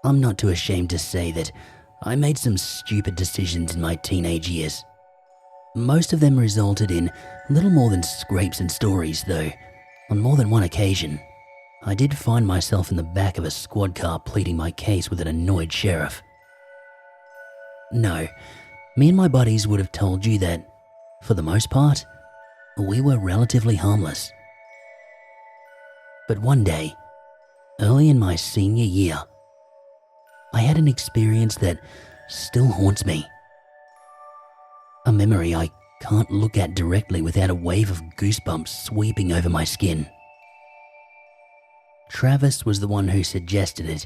I'm not too ashamed to say that I made some stupid decisions in my teenage years. Most of them resulted in little more than scrapes and stories, though on more than one occasion, I did find myself in the back of a squad car pleading my case with an annoyed sheriff. No, me and my buddies would have told you that, for the most part, we were relatively harmless. But one day, early in my senior year, I had an experience that still haunts me. A memory I can't look at directly without a wave of goosebumps sweeping over my skin. Travis was the one who suggested it,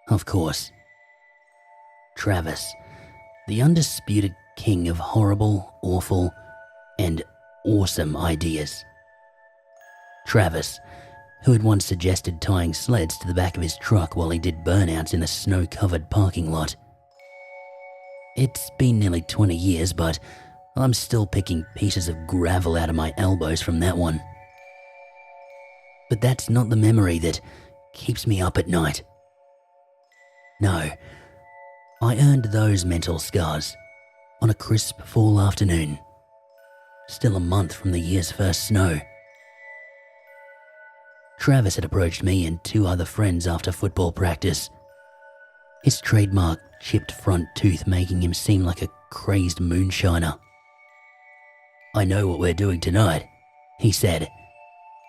of course. Travis, the undisputed king of horrible, awful, and awesome ideas. Travis, who had once suggested tying sleds to the back of his truck while he did burnouts in a snow-covered parking lot. It's been nearly 20 years, but I'm still picking pieces of gravel out of my elbows from that one. But that's not the memory that keeps me up at night. No, I earned those mental scars on a crisp fall afternoon, still a month from the year's first snow. Travis had approached me and two other friends after football practice, his trademark chipped front tooth making him seem like a crazed moonshiner. "I know what we're doing tonight," he said.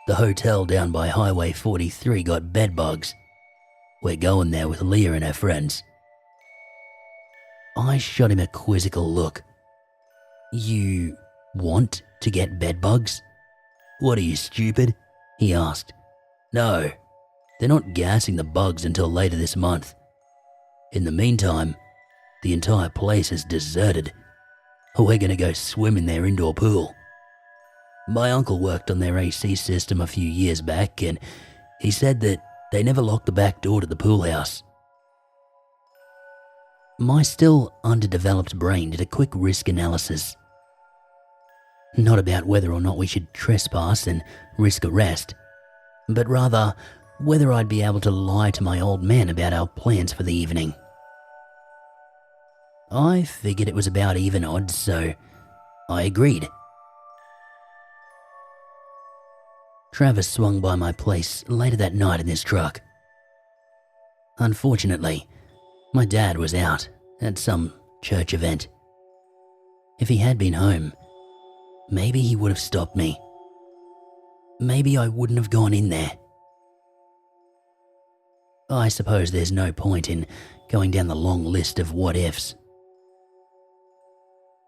"The hotel down by Highway 43 got bed bugs. We're going there with Leah and her friends." I shot him a quizzical look. "You want to get bed bugs?" "What are you, stupid?" he asked. "No, they're not gassing the bugs until later this month. In the meantime, the entire place is deserted. We're going to go swim in their indoor pool. My uncle worked on their AC system a few years back and he said that they never locked the back door to the pool house." My still underdeveloped brain did a quick risk analysis. Not about whether or not we should trespass and risk arrest, but rather whether I'd be able to lie to my old man about our plans for the evening. I figured it was about even odds, so I agreed. Travis swung by my place later that night in his truck. Unfortunately, my dad was out at some church event. If he had been home, maybe he would have stopped me. Maybe I wouldn't have gone in there. I suppose there's no point in going down the long list of what-ifs.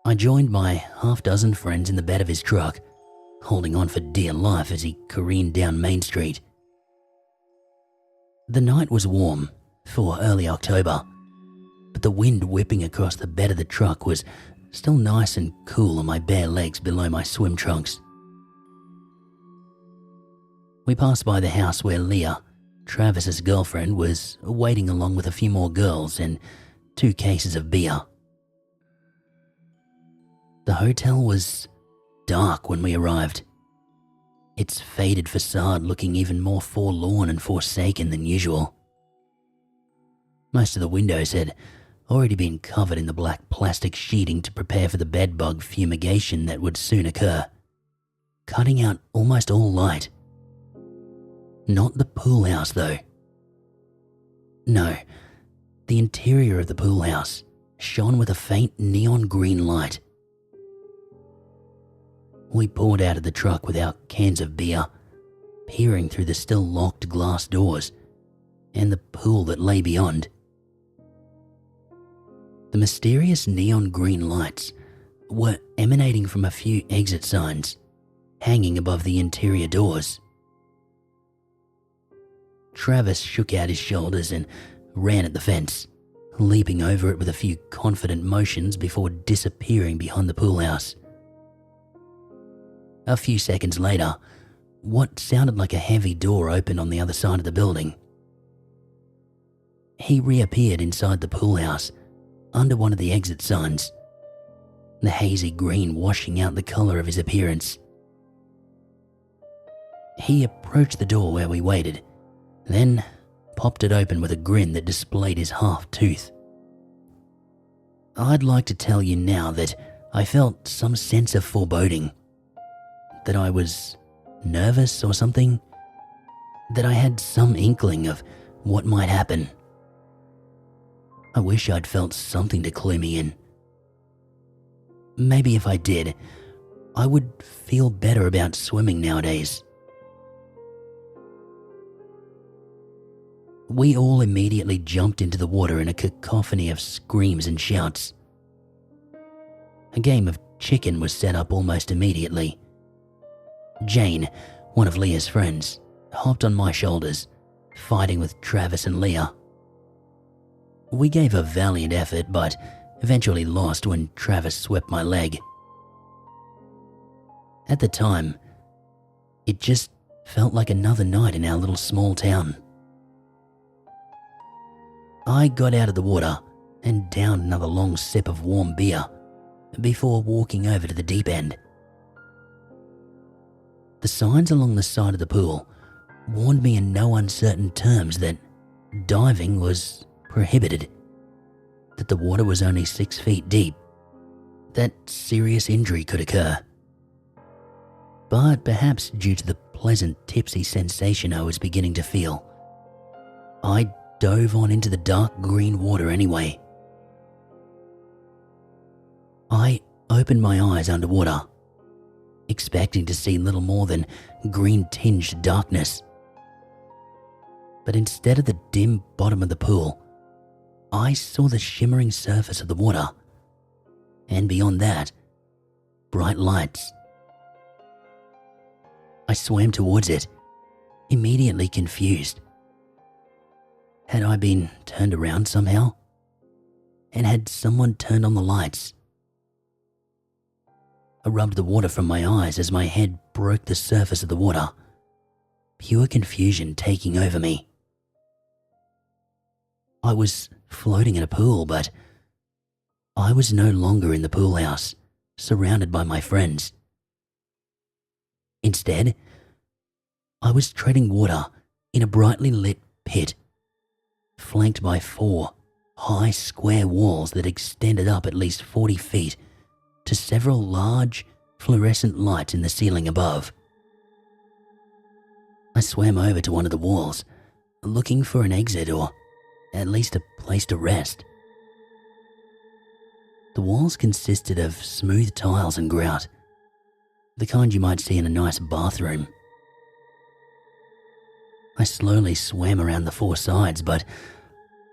I joined my half-dozen friends in the bed of his truck, holding on for dear life as he careened down Main Street. The night was warm for early October, but the wind whipping across the bed of the truck was still nice and cool on my bare legs below my swim trunks. We passed by the house where Leah, Travis's girlfriend, was waiting along with a few more girls and 2 cases of beer. The hotel was dark when we arrived, its faded facade looking even more forlorn and forsaken than usual. Most of the windows had already been covered in the black plastic sheeting to prepare for the bedbug fumigation that would soon occur, cutting out almost all light. Not the pool house, though. No, the interior of the pool house shone with a faint neon green light. We poured out of the truck with our cans of beer, peering through the still locked glass doors and the pool that lay beyond. The mysterious neon green lights were emanating from a few exit signs hanging above the interior doors. Travis shook out his shoulders and ran at the fence, leaping over it with a few confident motions before disappearing behind the pool house. A few seconds later, what sounded like a heavy door opened on the other side of the building. He reappeared inside the pool house, under one of the exit signs, the hazy green washing out the color of his appearance. He approached the door where we waited, then popped it open with a grin that displayed his half-tooth. I'd like to tell you now that I felt some sense of foreboding, that I was nervous or something, that I had some inkling of what might happen. I wish I'd felt something to clue me in. Maybe if I did, I would feel better about swimming nowadays. We all immediately jumped into the water in a cacophony of screams and shouts. A game of chicken was set up almost immediately. Jane, one of Leah's friends, hopped on my shoulders, fighting with Travis and Leah. We gave a valiant effort, but eventually lost when Travis swept my leg. At the time, it just felt like another night in our little small town. I got out of the water and downed another long sip of warm beer before walking over to the deep end. The signs along the side of the pool warned me in no uncertain terms that diving was prohibited, that the water was only 6 feet deep, that serious injury could occur. But perhaps due to the pleasant tipsy sensation I was beginning to feel, I dove on into the dark green water anyway. I opened my eyes underwater, expecting to see little more than green-tinged darkness. But instead of the dim bottom of the pool, I saw the shimmering surface of the water, and beyond that, bright lights. I swam towards it, immediately confused. Had I been turned around somehow? And had someone turned on the lights? I rubbed the water from my eyes as my head broke the surface of the water, pure confusion taking over me. I was floating in a pool, but I was no longer in the pool house, surrounded by my friends. Instead, I was treading water in a brightly lit pit, flanked by 4 high square walls that extended up at least 40 feet to several large fluorescent lights in the ceiling above. I swam over to one of the walls, looking for an exit or at least a place to rest. The walls consisted of smooth tiles and grout, the kind you might see in a nice bathroom. I slowly swam around the 4 sides, but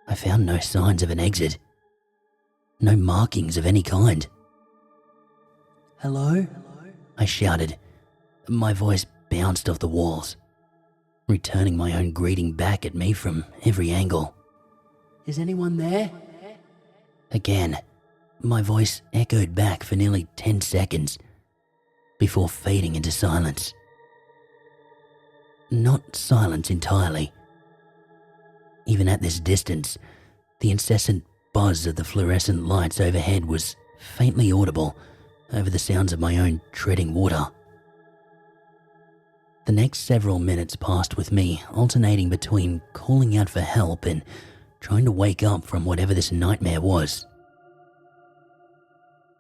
I found no signs of an exit, no markings of any kind. "Hello?" I shouted. My voice bounced off the walls, returning my own greeting back at me from every angle. "Is anyone there?" Again, my voice echoed back for nearly 10 seconds before fading into silence. Not silence entirely. Even at this distance, the incessant buzz of the fluorescent lights overhead was faintly audible over the sounds of my own treading water. The next several minutes passed with me alternating between calling out for help and trying to wake up from whatever this nightmare was.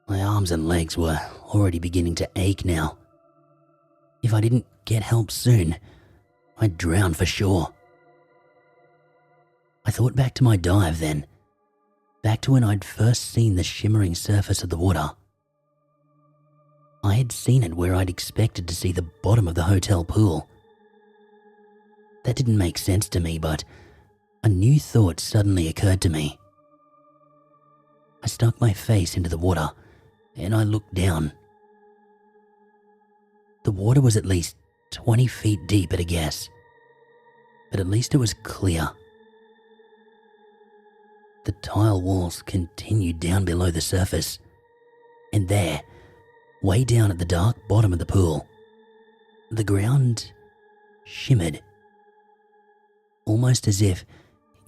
My arms and legs were already beginning to ache now. If I didn't get help soon, I'd drown for sure. I thought back to my dive then, back to when I'd first seen the shimmering surface of the water. I had seen it where I'd expected to see the bottom of the hotel pool. That didn't make sense to me, but a new thought suddenly occurred to me. I stuck my face into the water and I looked down. The water was at least 20 feet deep at a guess, but at least it was clear. The tile walls continued down below the surface, and there, way down at the dark bottom of the pool, the ground shimmered, almost as if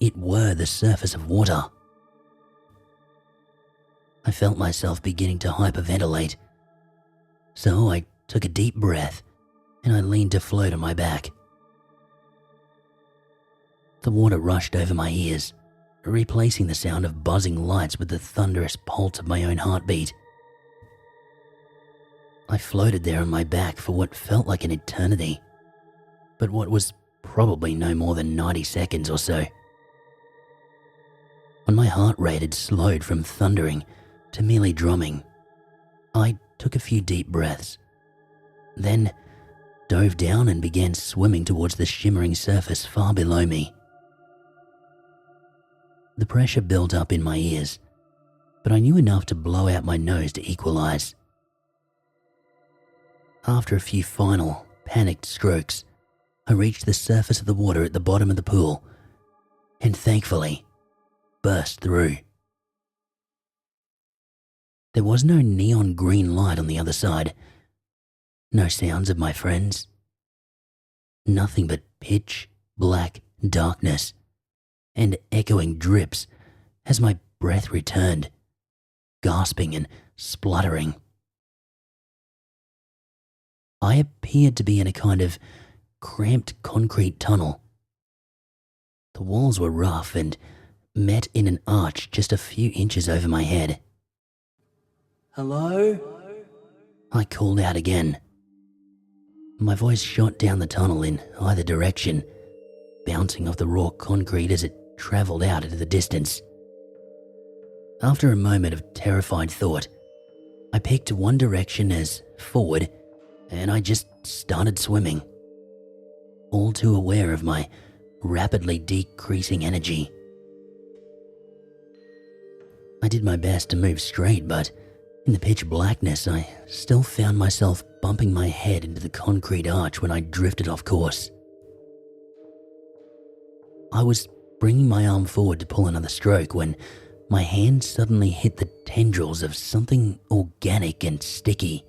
it were the surface of water. I felt myself beginning to hyperventilate, so I took a deep breath and I leaned to float on my back. The water rushed over my ears, replacing the sound of buzzing lights with the thunderous pulse of my own heartbeat. I floated there on my back for what felt like an eternity, but what was probably no more than 90 seconds or so. When my heart rate had slowed from thundering to merely drumming, I took a few deep breaths, then dove down and began swimming towards the shimmering surface far below me. The pressure built up in my ears, but I knew enough to blow out my nose to equalize. After a few final, panicked strokes, I reached the surface of the water at the bottom of the pool, and thankfully, burst through. There was no neon green light on the other side, no sounds of my friends, nothing but pitch black darkness and echoing drips as my breath returned, gasping and spluttering. I appeared to be in a kind of cramped concrete tunnel. The walls were rough and met in an arch just a few inches over my head. "Hello?" I called out again. My voice shot down the tunnel in either direction, bouncing off the raw concrete as it travelled out into the distance. After a moment of terrified thought, I picked one direction as forward, and I just started swimming, all too aware of my rapidly decreasing energy. I did my best to move straight, but in the pitch blackness, I still found myself bumping my head into the concrete arch when I drifted off course. I was bringing my arm forward to pull another stroke when my hand suddenly hit the tendrils of something organic and sticky.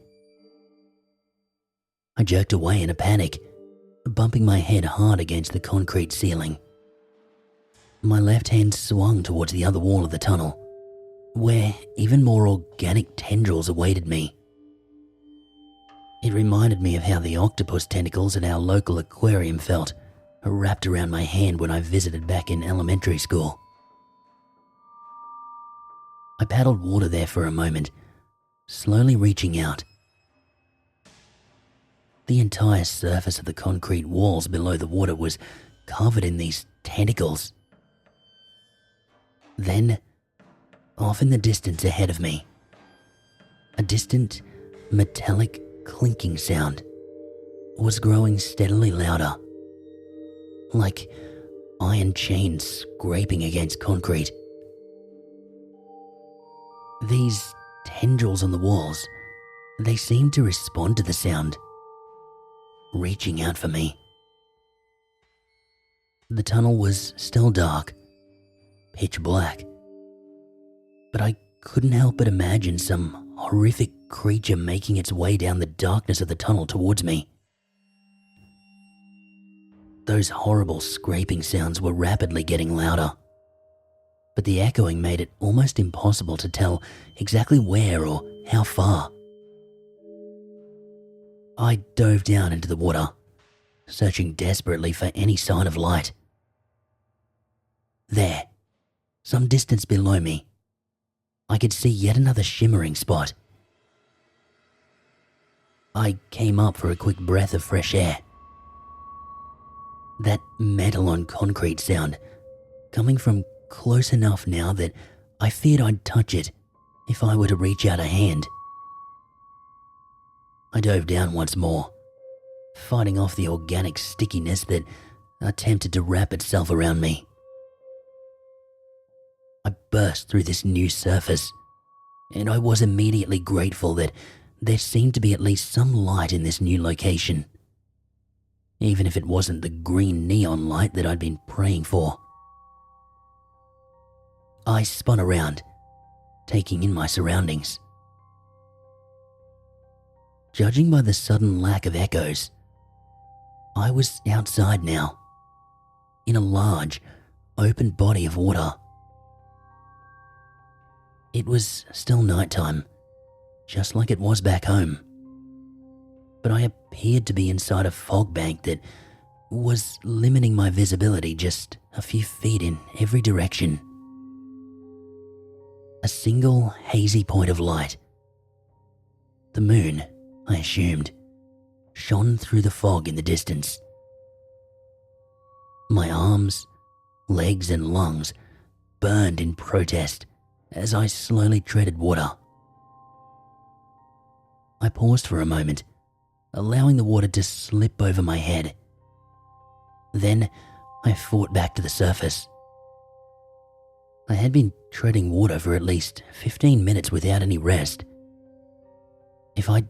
I jerked away in a panic, bumping my head hard against the concrete ceiling. My left hand swung towards the other wall of the tunnel, where even more organic tendrils awaited me. It reminded me of how the octopus tentacles at our local aquarium felt, wrapped around my hand when I visited back in elementary school. I paddled water there for a moment, slowly reaching out. The entire surface of the concrete walls below the water was covered in these tentacles. Then, off in the distance ahead of me, a distant, metallic clinking sound was growing steadily louder, like iron chains scraping against concrete. These tendrils on the walls, they seemed to respond to the sound, reaching out for me. The tunnel was still dark, pitch black, but I couldn't help but imagine some horrific creature making its way down the darkness of the tunnel towards me. Those horrible scraping sounds were rapidly getting louder, but the echoing made it almost impossible to tell exactly where or how far. I dove down into the water, searching desperately for any sign of light. There, some distance below me, I could see yet another shimmering spot. I came up for a quick breath of fresh air. That metal on concrete sound, coming from close enough now that I feared I'd touch it if I were to reach out a hand. I dove down once more, fighting off the organic stickiness that attempted to wrap itself around me. I burst through this new surface, and I was immediately grateful that there seemed to be at least some light in this new location, even if it wasn't the green neon light that I'd been praying for. I spun around, taking in my surroundings. Judging by the sudden lack of echoes, I was outside now, in a large, open body of water. It was still nighttime, just like it was back home, but I appeared to be inside a fog bank that was limiting my visibility just a few feet in every direction. A single hazy point of light. The moon, I assumed, shone through the fog in the distance. My arms, legs and lungs burned in protest as I slowly treaded water. I paused for a moment, allowing the water to slip over my head. Then I fought back to the surface. I had been treading water for at least 15 minutes without any rest. If I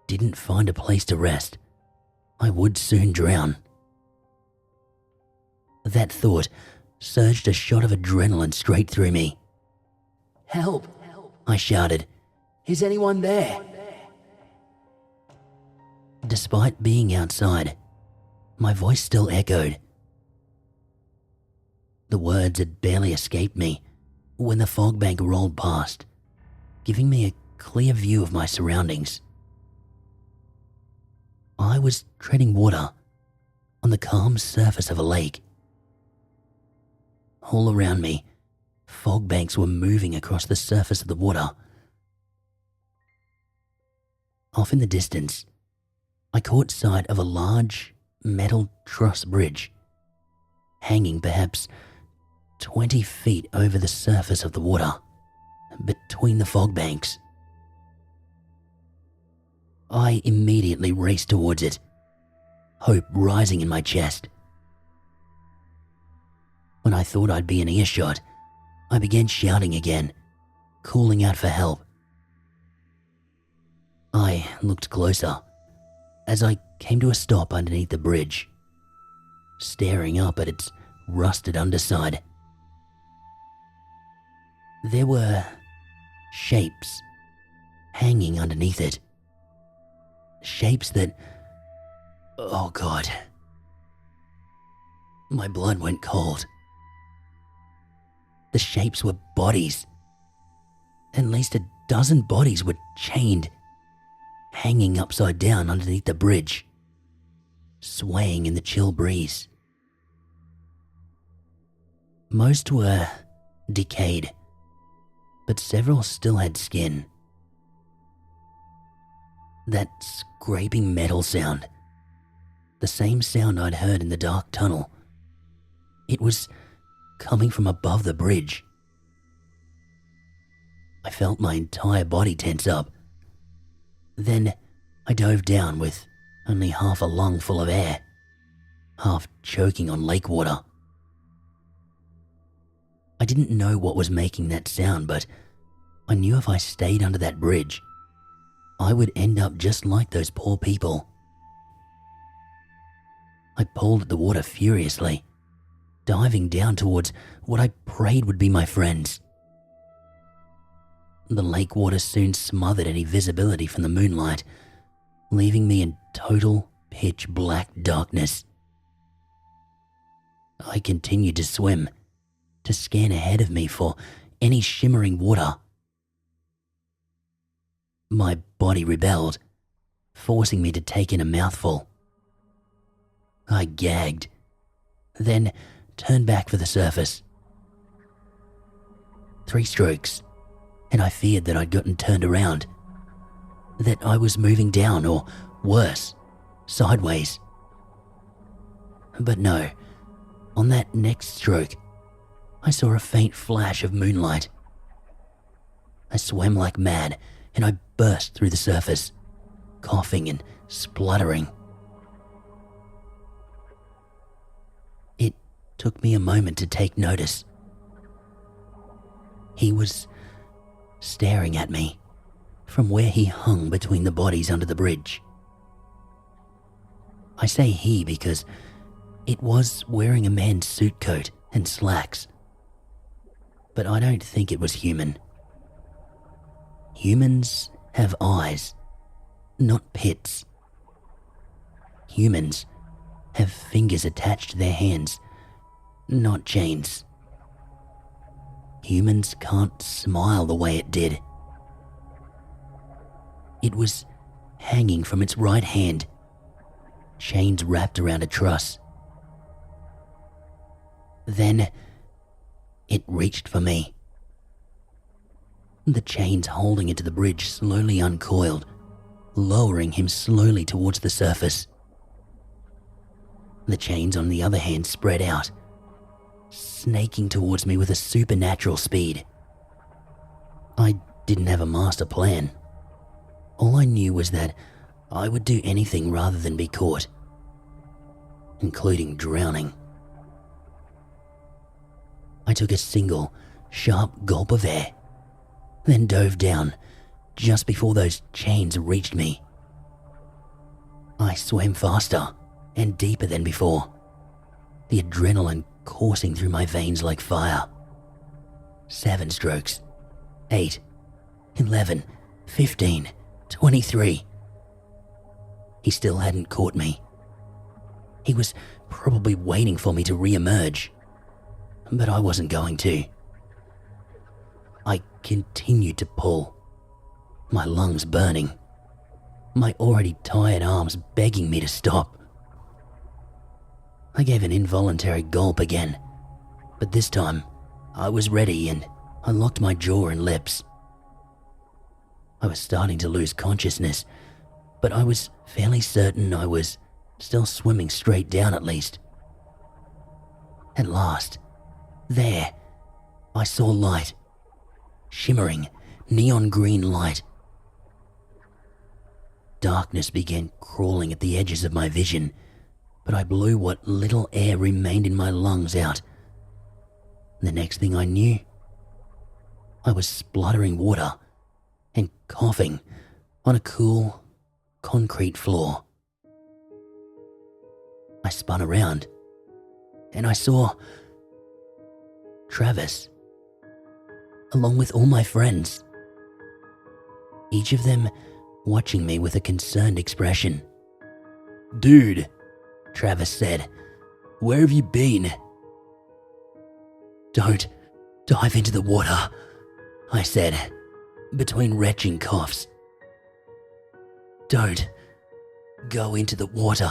didn't find a place to rest, I would soon drown. That thought surged a shot of adrenaline straight through me. "Help!" I shouted. "Is anyone there?" Despite being outside, my voice still echoed. The words had barely escaped me when the fog bank rolled past, giving me a clear view of my surroundings. I was treading water on the calm surface of a lake. All around me, fog banks were moving across the surface of the water. Off in the distance, I caught sight of a large metal truss bridge, hanging perhaps 20 feet over the surface of the water, between the fog banks. I immediately raced towards it, hope rising in my chest. When I thought I'd be in earshot, I began shouting again, calling out for help. I looked closer as I came to a stop underneath the bridge, staring up at its rusted underside. There were shapes hanging underneath it. Shapes that... Oh God. My blood went cold. The shapes were bodies. At least a dozen bodies were chained, hanging upside down underneath the bridge, swaying in the chill breeze. Most were decayed, but several still had skin. That scraping metal sound, the same sound I'd heard in the dark tunnel. It was coming from above the bridge. I felt my entire body tense up. Then I dove down with only half a lung full of air, half choking on lake water. I didn't know what was making that sound, but I knew if I stayed under that bridge, I would end up just like those poor people. I pulled at the water furiously, diving down towards what I prayed would be my friends. The lake water soon smothered any visibility from the moonlight, leaving me in total pitch black darkness. I continued to swim, to scan ahead of me for any shimmering water. My body rebelled, forcing me to take in a mouthful. I gagged, then turned back for the surface. 3 strokes, and I feared that I'd gotten turned around, that I was moving down, or worse, sideways. But no, on that next stroke, I saw a faint flash of moonlight. I swam like mad, and I burst through the surface, coughing and spluttering. It took me a moment to take notice. He was staring at me from where he hung between the bodies under the bridge. I say he because it was wearing a man's suit coat and slacks, but I don't think it was human. Humans have eyes, not pits. Humans have fingers attached to their hands, not chains. Humans can't smile the way it did. It was hanging from its right hand, chains wrapped around a truss, Then it reached for me. The chains holding it to the bridge slowly uncoiled, lowering him slowly towards the surface. The chains on the other hand spread out, snaking towards me with a supernatural speed. I didn't have a master plan. All I knew was that I would do anything rather than be caught, including drowning. I took a single, sharp gulp of air, then dove down just before those chains reached me. I swam faster and deeper than before, the adrenaline coursing through my veins like fire. 7 strokes, 8, 11, 15, 23. He still hadn't caught me. He was probably waiting for me to re-emerge, but I wasn't going to. I continued to pull, my lungs burning, my already tired arms begging me to stop. I gave an involuntary gulp again, but this time I was ready and I locked my jaw and lips. I was starting to lose consciousness, but I was fairly certain I was still swimming straight down at least. At last, there, I saw light, shimmering neon green light. Darkness began crawling at the edges of my vision, but I blew what little air remained in my lungs out. The next thing I knew, I was spluttering water and coughing on a cool, concrete floor. I spun around and I saw Travis, along with all my friends, each of them watching me with a concerned expression. "Dude," Travis said, "where have you been?" "Don't dive into the water," I said, between retching coughs. "Don't go into the water."